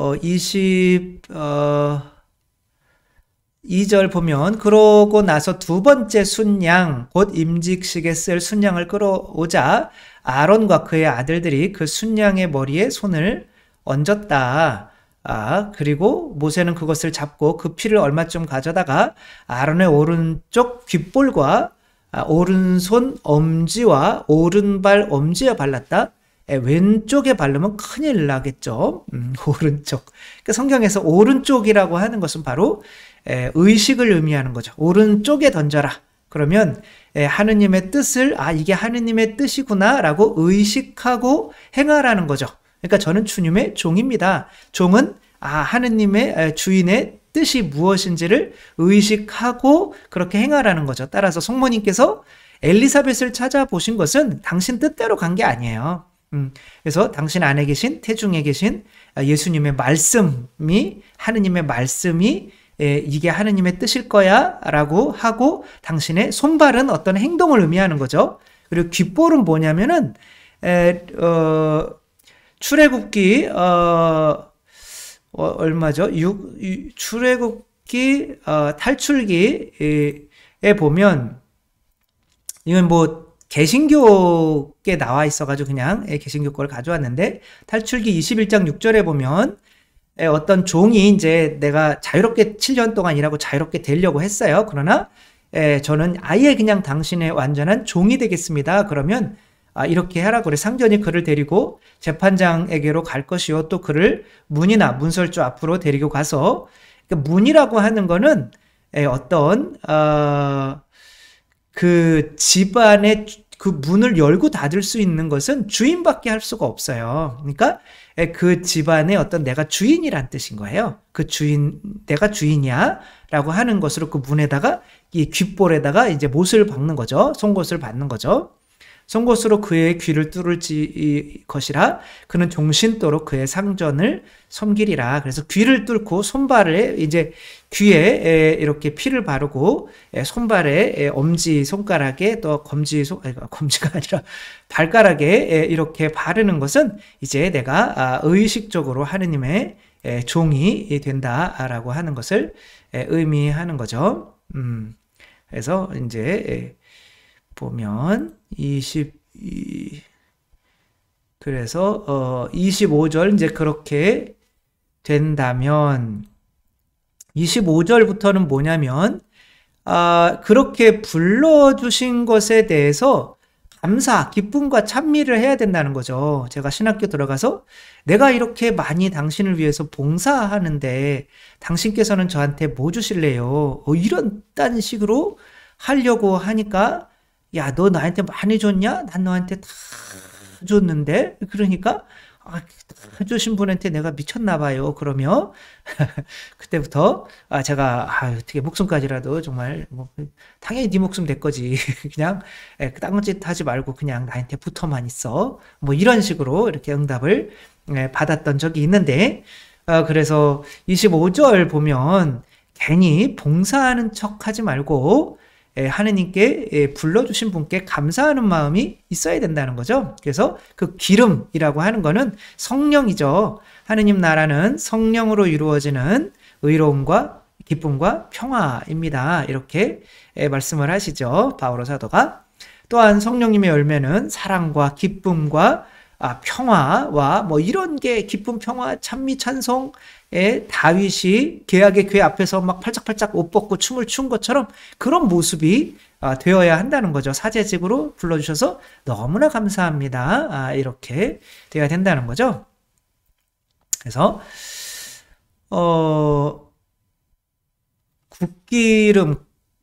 22절 보면, 그러고 나서 두 번째 순양, 곧 임직식에 쓸 순양을 끌어오자 아론과 그의 아들들이 그 순양의 머리에 손을 얹었다. 그리고 모세는 그것을 잡고 그 피를 얼마쯤 가져다가 아론의 오른쪽 귓볼과 오른손 엄지와 오른발 엄지에 발랐다. 왼쪽에 바르면 큰일 나겠죠. 오른쪽. 그러니까 성경에서 오른쪽이라고 하는 것은 바로 의식을 의미하는 거죠. 오른쪽에 던져라. 그러면 하느님의 뜻을 이게 하느님의 뜻이구나 라고 의식하고 행하라는 거죠. 그러니까 저는 주님의 종입니다. 종은 하느님의 주인의 뜻이 무엇인지를 의식하고 그렇게 행하라는 거죠. 따라서 성모님께서 엘리사벳을 찾아보신 것은 당신 뜻대로 간 게 아니에요. 그래서 당신 안에 계신 태중에 계신 예수님의 말씀이 하느님의 말씀이 이게 하느님의 뜻일 거야 라고 하고 당신의 손발은 어떤 행동을 의미하는 거죠. 그리고 귓볼은 뭐냐면은 출애굽기 얼마죠? 출애굽기 탈출기에 보면 이건 뭐 개신교에 나와 있어가지고 그냥 개신교 거를 가져왔는데 탈출기 21장 6절에 보면 어떤 종이 이제 내가 자유롭게 7년 동안 일하고 자유롭게 되려고 했어요. 그러나 저는 아예 그냥 당신의 완전한 종이 되겠습니다. 그러면 이렇게 하라고 그래. 상전이 그를 데리고 재판장에게로 갈 것이요. 또 그를 문이나 문설주 앞으로 데리고 가서 그러니까 문이라고 하는 거는 어떤 그 집안의 그 문을 열고 닫을 수 있는 것은 주인밖에 할 수가 없어요. 그러니까 그 집안의 어떤 내가 주인이란 뜻인 거예요. 그 주인, 내가 주인이야 라고 하는 것으로 그 문에다가 이 귓볼에다가 이제 못을 박는 거죠. 송곳을 받는 거죠. 송곳으로 그의 귀를 뚫을 것이라 그는 종신토록 그의 상전을 섬기리라. 그래서 귀를 뚫고 손발에 이제 귀에 이렇게 피를 바르고 손발에 엄지 손가락에 또 검지가 아니라 발가락에 이렇게 바르는 것은 이제 내가 의식적으로 하느님의 종이 된다라고 하는 것을 의미하는 거죠. 그래서 이제 보면 25절 이제 그렇게 된다면 25절부터는 뭐냐면 그렇게 불러주신 것에 대해서 감사, 기쁨과 찬미를 해야 된다는 거죠. 제가 신학교 들어가서 내가 이렇게 많이 당신을 위해서 봉사하는데 당신께서는 저한테 뭐 주실래요? 이런 딴 식으로 하려고 하니까 야, 너 나한테 많이 줬냐? 난 너한테 다 줬는데? 그러니까, 다 주신 분한테 내가 미쳤나 봐요. 그러면, 그때부터, 제가, 어떻게 목숨까지라도 정말, 당연히 네 목숨 내 거지. 그냥, 딴짓 하지 말고 그냥 나한테 붙어만 있어. 이런 식으로 이렇게 응답을 받았던 적이 있는데, 그래서 25절 보면, 괜히 봉사하는 척 하지 말고, 하느님께 불러주신 분께 감사하는 마음이 있어야 된다는 거죠. 그래서 그 기름이라고 하는 거는 성령이죠. 하느님 나라는 성령으로 이루어지는 의로움과 기쁨과 평화입니다. 이렇게 말씀을 하시죠. 바오로 사도가. 또한 성령님의 열매는 사랑과 기쁨과 평화와 이런 게 기쁨, 평화, 찬미, 찬송에 다윗이 계약의 궤 앞에서 막 팔짝팔짝 옷 벗고 춤을 춘 것처럼 그런 모습이 되어야 한다는 거죠. 사제직으로 불러주셔서 너무나 감사합니다. 이렇게 돼야 된다는 거죠. 그래서 국기름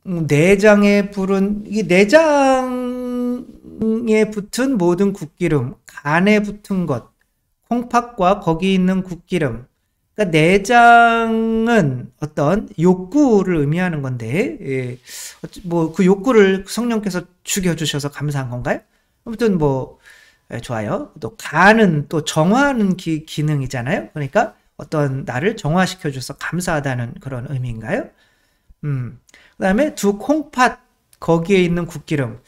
내장에 부른 이 내장에 붙은 모든 국기름, 간에 붙은 것, 콩팥과 거기 있는 국기름. 그러니까 내장은 어떤 욕구를 의미하는 건데, 그 욕구를 성령께서 죽여주셔서 감사한 건가요? 아무튼 좋아요. 또 간은 또 정화하는 기능이잖아요. 그러니까 어떤 나를 정화시켜줘서 감사하다는 그런 의미인가요? 그 다음에 두 콩팥, 거기에 있는 국기름.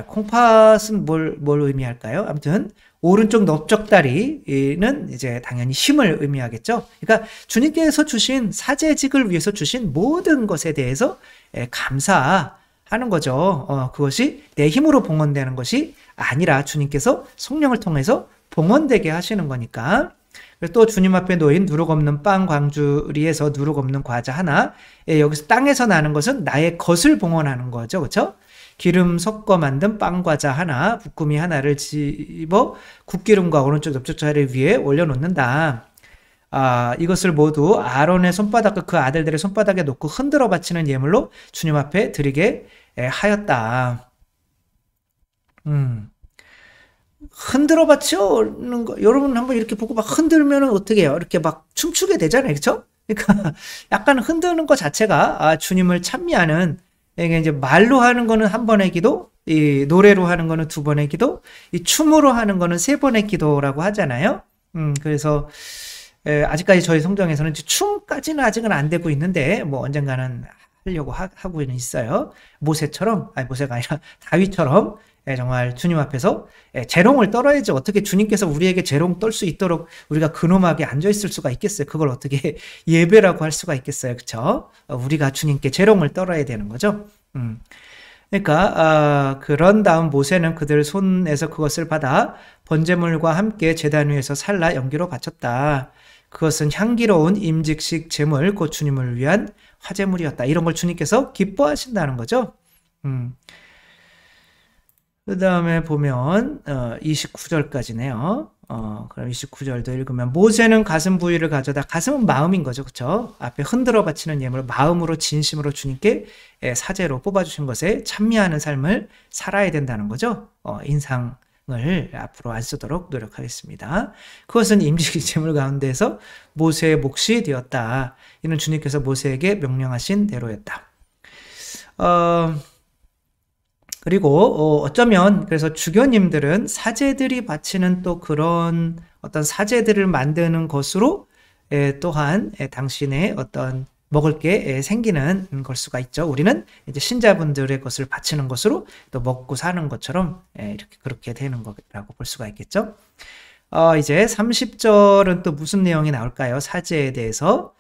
콩팥은 뭘 의미할까요? 아무튼, 오른쪽 넓적다리는 이제 당연히 힘을 의미하겠죠. 그러니까 주님께서 주신 사제직을 위해서 주신 모든 것에 대해서 감사하는 거죠. 그것이 내 힘으로 봉헌되는 것이 아니라 주님께서 성령을 통해서 봉헌되게 하시는 거니까. 또 주님 앞에 놓인 누룩 없는 빵 광주리에서 누룩 없는 과자 하나, 여기서 땅에서 나는 것은 나의 것을 봉헌하는 거죠. 그렇죠? 기름 섞어 만든 빵 과자 하나, 부꾸미 하나를 집어 국기름과 오른쪽 넓적자리 위에 올려놓는다. 이것을 모두 아론의 손바닥과 그 아들들의 손바닥에 놓고 흔들어 바치는 예물로 주님 앞에 드리게 하였다. 흔들어 바치는 거, 여러분 한번 이렇게 보고 막 흔들면은 어떻게 해요? 이렇게 막 춤추게 되잖아요. 그쵸? 그러니까 약간 흔드는 것 자체가 주님을 찬미하는, 이게 이제 말로 하는 거는 한 번의 기도, 이 노래로 하는 거는 두 번의 기도, 이 춤으로 하는 거는 세 번의 기도라고 하잖아요. 그래서 아직까지 저희 성경에서는 춤까지는 아직은 안 되고 있는데 뭐 언젠가는 하려고 하고는 있어요. 모세처럼, 아니 모세가 아니라 다윗처럼 정말 주님 앞에서 재롱을 떨어야지. 어떻게 주님께서 우리에게 재롱 떨 수 있도록 우리가 근엄하게 앉아 있을 수가 있겠어요? 그걸 어떻게 예배라고 할 수가 있겠어요? 그쵸? 우리가 주님께 재롱을 떨어야 되는 거죠. 그러니까 그런 다음 모세는 그들 손에서 그것을 받아 번제물과 함께 제단 위에서 살라 연기로 바쳤다. 그것은 향기로운 임직식 제물, 곧 주님을 위한 화제물이었다. 이런 걸 주님께서 기뻐하신다는 거죠. 그 다음에 보면 29절까지네요. 그럼 29절도 읽으면 모세는 가슴 부위를 가져다, 가슴은 마음인 거죠. 그쵸? 앞에 흔들어 바치는 예물을 마음으로 진심으로 주님께 사제로 뽑아주신 것에 찬미하는 삶을 살아야 된다는 거죠. 인상을 앞으로 안 쓰도록 노력하겠습니다. 그것은 임직 제물 가운데서 모세의 몫이 되었다. 이는 주님께서 모세에게 명령하신 대로였다. 그리고 어쩌면 그래서 주교님들은 사제들이 바치는 또 그런 어떤 사제들을 만드는 것으로 또한 당신의 어떤 먹을 게 생기는 걸 수가 있죠. 우리는 이제 신자분들의 것을 바치는 것으로 또 먹고 사는 것처럼 이렇게 그렇게 되는 거라고 볼 수가 있겠죠. 이제 30절은 또 무슨 내용이 나올까요? 사제에 대해서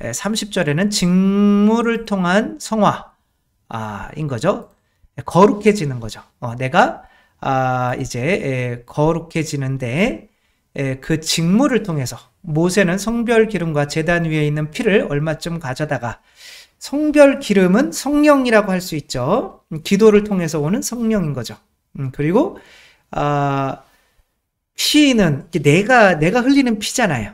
30절에는 직무를 통한 성화인 거죠. 거룩해지는 거죠. 내가 이제 거룩해지는데 그 직무를 통해서 모세는 성별 기름과 제단 위에 있는 피를 얼마쯤 가져다가, 성별 기름은 성령이라고 할 수 있죠. 기도를 통해서 오는 성령인 거죠. 그리고 피는 내가 흘리는 피잖아요.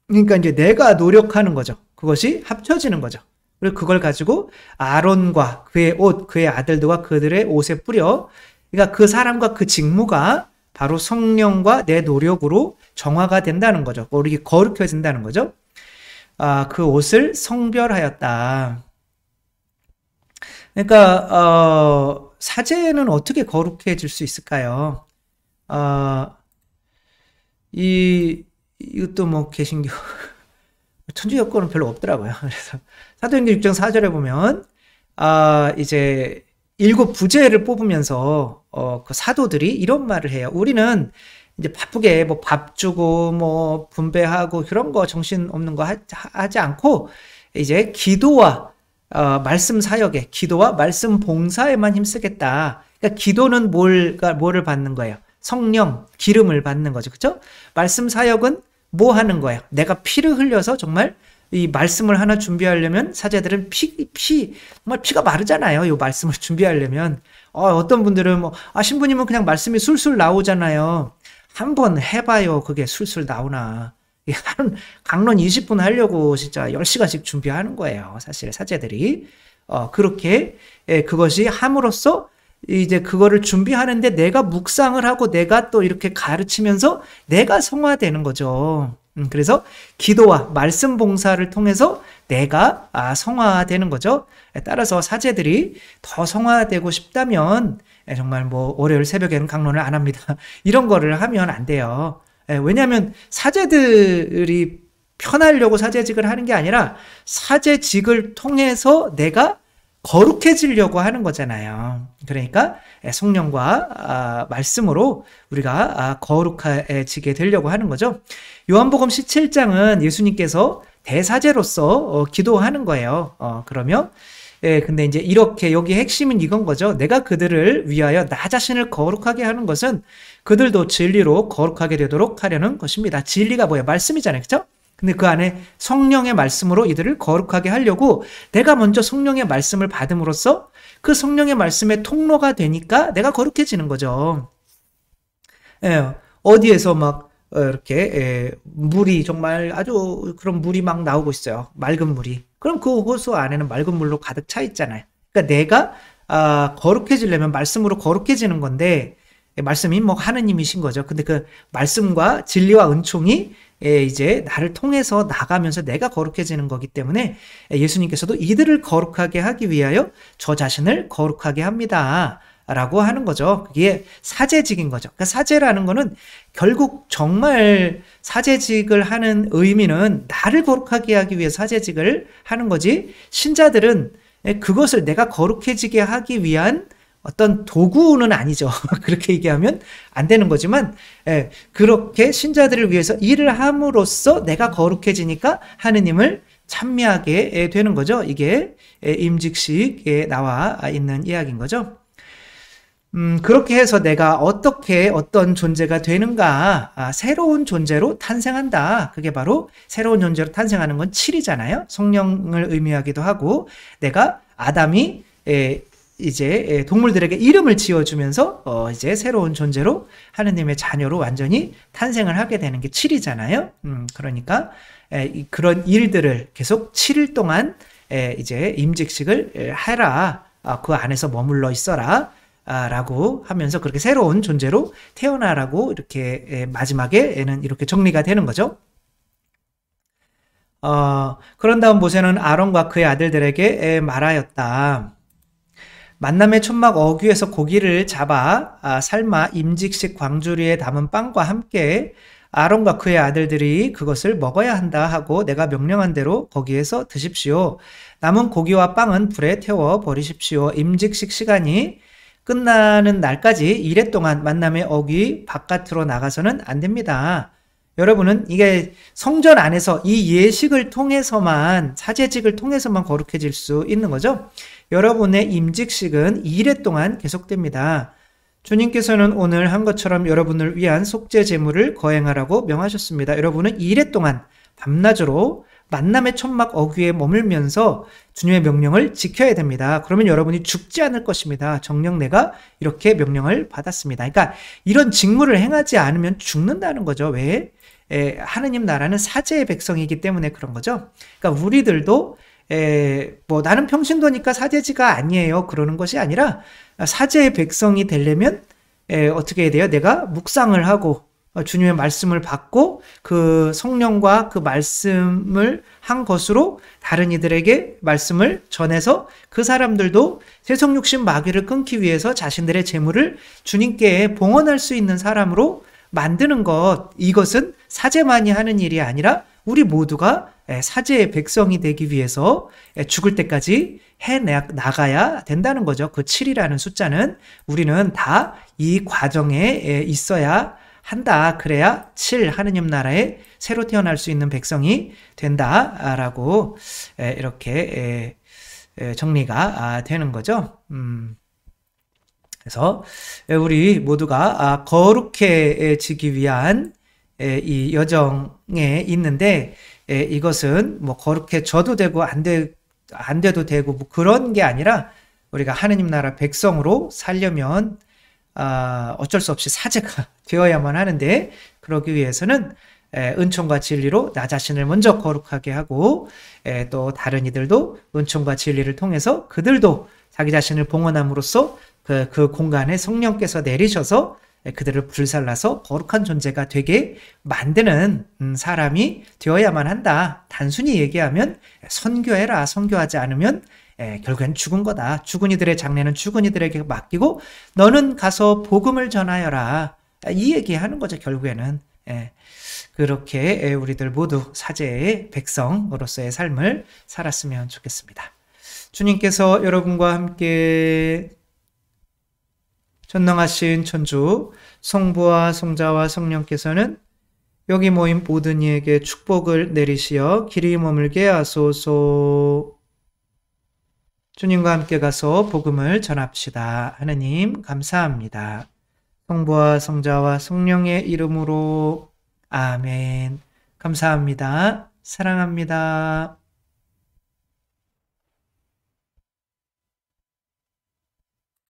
그러니까 이제 내가 노력하는 거죠. 그것이 합쳐지는 거죠. 그리고 그걸 가지고 아론과 그의 옷, 그의 아들들과 그들의 옷에 뿌려, 그러니까 그 사람과 그 직무가 바로 성령과 내 노력으로 정화가 된다는 거죠. 우리 거룩해진다는 거죠. 그 옷을 성별하였다. 그러니까 사제는 어떻게 거룩해질 수 있을까요? 이것도 뭐 개신교 천주 여건은 별로 없더라고요. 그래서 사도행전 6장 4절에 보면 이제 7 부제를 뽑으면서 그 사도들이 이런 말을 해요. 우리는 이제 바쁘게 뭐 밥 주고 뭐 분배하고 그런 거 정신 없는 거 하지 않고 이제 기도와 말씀 사역에, 기도와 말씀 봉사에만 힘쓰겠다. 그러니까 기도는 뭐를 받는 거예요? 성령, 기름을 받는 거죠. 그렇죠? 말씀 사역은 뭐 하는 거예요? 내가 피를 흘려서 정말 이 말씀을 하나 준비하려면 사제들은 정말 피가 마르잖아요. 이 말씀을 준비하려면. 어떤 분들은 신부님은 그냥 말씀이 술술 나오잖아요. 한번 해봐요. 그게 술술 나오나. 한 강론 20분 하려고 진짜 10시간씩 준비하는 거예요. 사실 사제들이. 그렇게 그것이 함으로써 이제 그거를 준비하는데 내가 묵상을 하고 내가 또 이렇게 가르치면서 내가 성화되는 거죠. 그래서 기도와 말씀 봉사를 통해서 내가 성화되는 거죠. 따라서 사제들이 더 성화되고 싶다면 정말 뭐 월요일 새벽에는 강론을 안 합니다. 이런 거를 하면 안 돼요. 왜냐하면 사제들이 편하려고 사제직을 하는 게 아니라 사제직을 통해서 내가 거룩해지려고 하는 거잖아요. 그러니까 성령과 말씀으로 우리가 거룩해지게 되려고 하는 거죠. 요한복음 17장은 예수님께서 대사제로서 기도하는 거예요. 그러면 근데 이제 이렇게 여기 핵심은 이건 거죠. 내가 그들을 위하여 나 자신을 거룩하게 하는 것은 그들도 진리로 거룩하게 되도록 하려는 것입니다. 진리가 뭐예요? 말씀이잖아요. 그렇죠? 근데 그 안에 성령의 말씀으로 이들을 거룩하게 하려고 내가 먼저 성령의 말씀을 받음으로써 그 성령의 말씀의 통로가 되니까 내가 거룩해지는 거죠. 어디에서 막 이렇게 물이 정말 아주 그런 물이 막 나오고 있어요. 맑은 물이. 그럼 그 호수 안에는 맑은 물로 가득 차 있잖아요. 그러니까 내가 거룩해지려면 말씀으로 거룩해지는 건데 말씀이 뭐 하느님이신 거죠. 근데 그 말씀과 진리와 은총이 이제 나를 통해서 나가면서 내가 거룩해지는 거기 때문에 예수님께서도 이들을 거룩하게 하기 위하여 저 자신을 거룩하게 합니다. 라고 하는 거죠. 그게 사제직인 거죠. 그러니까 사제라는 거는 결국 정말 사제직을 하는 의미는 나를 거룩하게 하기 위해 사제직을 하는 거지, 신자들은 그것을 내가 거룩해지게 하기 위한 어떤 도구는 아니죠. 그렇게 얘기하면 안 되는 거지만, 그렇게 신자들을 위해서 일을 함으로써 내가 거룩해지니까 하느님을 찬미하게 되는 거죠. 이게 임직식에 나와 있는 이야기인 거죠. 그렇게 해서 내가 어떻게 어떤 존재가 되는가, 새로운 존재로 탄생한다. 그게 바로 새로운 존재로 탄생하는 건 7이잖아요. 성령을 의미하기도 하고, 내가 아담이 이제 동물들에게 이름을 지어주면서 이제 새로운 존재로 하느님의 자녀로 완전히 탄생을 하게 되는 게 7이잖아요. 그러니까 그런 일들을 계속 7일 동안 이제 임직식을 해라. 그 안에서 머물러 있어라. 라고 하면서 그렇게 새로운 존재로 태어나라고 이렇게 마지막에는 이렇게 정리가 되는 거죠. 그런 다음 모세는 아론과 그의 아들들에게 말하였다. 만남의 천막 어귀에서 고기를 잡아 삶아 임직식 광주리에 담은 빵과 함께 아론과 그의 아들들이 그것을 먹어야 한다 하고 내가 명령한 대로 거기에서 드십시오. 남은 고기와 빵은 불에 태워 버리십시오. 임직식 시간이 끝나는 날까지 이래 동안 만남의 어귀 바깥으로 나가서는 안 됩니다. 여러분은 이게 성전 안에서 이 예식을 통해서만, 사제직을 통해서만 거룩해질 수 있는 거죠. 여러분의 임직식은 2일 동안 계속됩니다. 주님께서는 오늘 한 것처럼 여러분을 위한 속죄 제물을 거행하라고 명하셨습니다. 여러분은 2일 동안 밤낮으로 만남의 천막 어귀에 머물면서 주님의 명령을 지켜야 됩니다. 그러면 여러분이 죽지 않을 것입니다. 정녕 내가 이렇게 명령을 받았습니다. 그러니까 이런 직무를 행하지 않으면 죽는다는 거죠. 왜? 하느님 나라는 사제의 백성이기 때문에 그런 거죠. 그러니까 우리들도 뭐 나는 평신도니까 사제지가 아니에요. 그러는 것이 아니라 사제의 백성이 되려면 어떻게 해야 돼요? 내가 묵상을 하고 주님의 말씀을 받고 그 성령과 그 말씀을 한 것으로 다른 이들에게 말씀을 전해서 그 사람들도 세속육신 마귀를 끊기 위해서 자신들의 재물을 주님께 봉헌할 수 있는 사람으로 만드는 것, 이것은 사제만이 하는 일이 아니라 우리 모두가 사제의 백성이 되기 위해서 죽을 때까지 해나가야 된다는 거죠. 그 7이라는 숫자는 우리는 다 이 과정에 있어야 한다. 그래야 7 하느님 나라에 새로 태어날 수 있는 백성이 된다라고 이렇게 정리가 되는 거죠. 그래서 우리 모두가 거룩해지기 위한 이 여정에 있는데, 이것은 뭐 거룩해져도 되고 안 돼도 되고 뭐 그런 게 아니라 우리가 하느님 나라 백성으로 살려면 어쩔 수 없이 사제가 되어야만 하는데, 그러기 위해서는 은총과 진리로 나 자신을 먼저 거룩하게 하고 또 다른 이들도 은총과 진리를 통해서 그들도 자기 자신을 봉헌함으로써 그 공간에 성령께서 내리셔서 그들을 불살라서 거룩한 존재가 되게 만드는 사람이 되어야만 한다. 단순히 얘기하면 선교해라. 선교하지 않으면 결국엔 죽은 거다. 죽은 이들의 장례는 죽은 이들에게 맡기고 너는 가서 복음을 전하여라. 이 얘기하는 거죠. 결국에는. 그렇게 우리들 모두 사제의 백성으로서의 삶을 살았으면 좋겠습니다. 주님께서 여러분과 함께 전능하신 천주 성부와 성자와 성령께서는 여기 모인 모든 이에게 축복을 내리시어 길이 머물게 하소서. 주님과 함께 가서 복음을 전합시다. 하느님 감사합니다. 성부와 성자와 성령의 이름으로 아멘. 감사합니다. 사랑합니다.